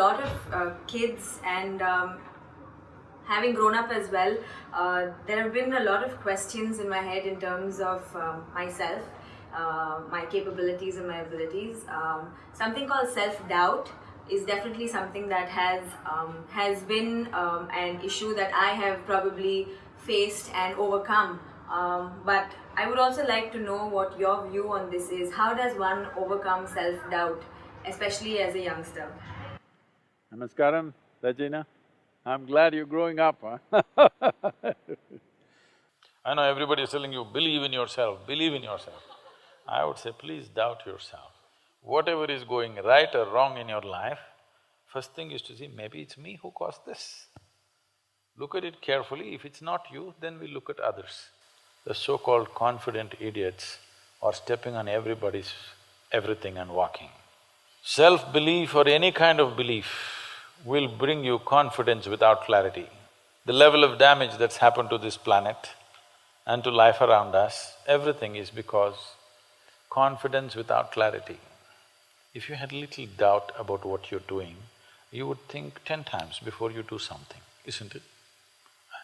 lot of kids and having grown up as well, there have been a lot of questions in my head in terms of myself, my capabilities and my abilities. Something called self-doubt is definitely something that has been an issue that I have probably faced and overcome. But I would also like to know what your view on this is. How does one overcome self-doubt, especially as a youngster? Namaskaram, Regina. I'm glad you're growing up, huh? I know everybody is telling you, believe in yourself, believe in yourself. I would say, please doubt yourself. Whatever is going right or wrong in your life, first thing is to see, maybe it's me who caused this. Look at it carefully, if it's not you, then we look at others. The so-called confident idiots are stepping on everybody's everything and walking. Self-belief or any kind of belief will bring you confidence without clarity. The level of damage that's happened to this planet and to life around us, everything is because confidence without clarity. If you had little doubt about what you're doing, you would think 10 times before you do something, isn't it?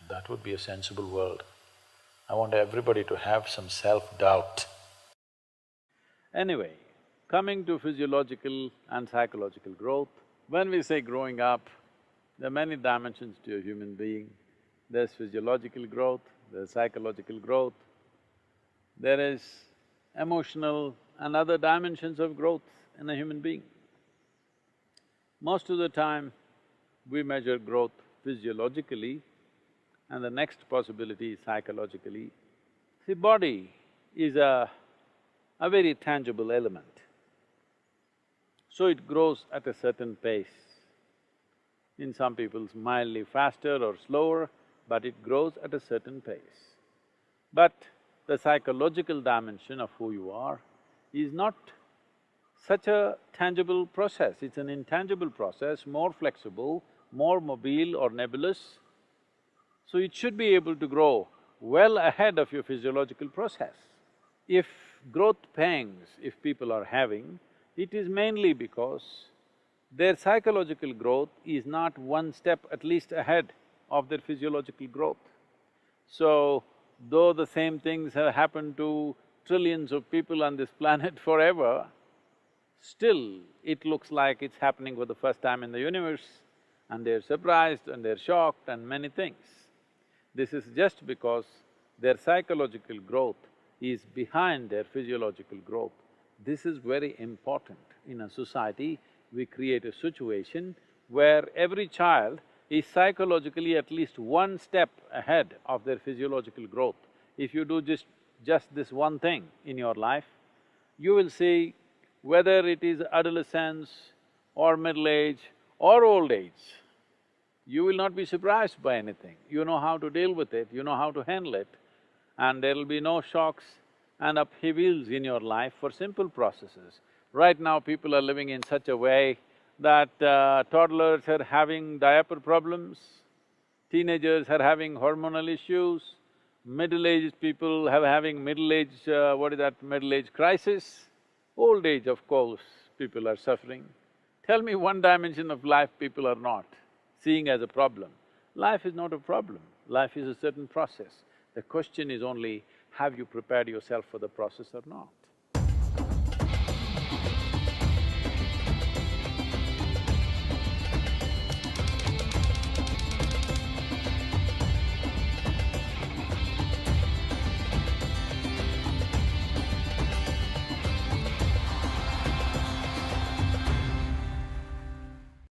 And that would be a sensible world. I want everybody to have some self-doubt. Anyway, coming to physiological and psychological growth, when we say growing up, there are many dimensions to a human being. There's physiological growth, there's psychological growth, there is emotional and other dimensions of growth in a human being. Most of the time, we measure growth physiologically and the next possibility is psychologically. See, body is a very tangible element. So it grows at a certain pace. In some people's mildly faster or slower, but it grows at a certain pace. But the psychological dimension of who you are is not such a tangible process, it's an intangible process, more flexible, more mobile or nebulous. So it should be able to grow well ahead of your physiological process. If growth pangs, if people are having, it is mainly because their psychological growth is not one step at least ahead of their physiological growth. So, though the same things have happened to trillions of people on this planet forever, still it looks like it's happening for the first time in the universe and they're surprised and they're shocked and many things. This is just because their psychological growth is behind their physiological growth. This is very important. In a society, we create a situation where every child is psychologically at least one step ahead of their physiological growth. If you do just this one thing in your life, you will see whether it is adolescence or middle age or old age, you will not be surprised by anything. You know how to deal with it, you know how to handle it, and there will be no shocks and upheavals in your life for simple processes. Right now, people are living in such a way that toddlers are having diaper problems, teenagers are having hormonal issues, middle-aged people are having middle-age… middle-age crisis, old age, of course, people are suffering. Tell me one dimension of life people are not seeing as a problem. Life is not a problem, life is a certain process. The question is only, have you prepared yourself for the process or not?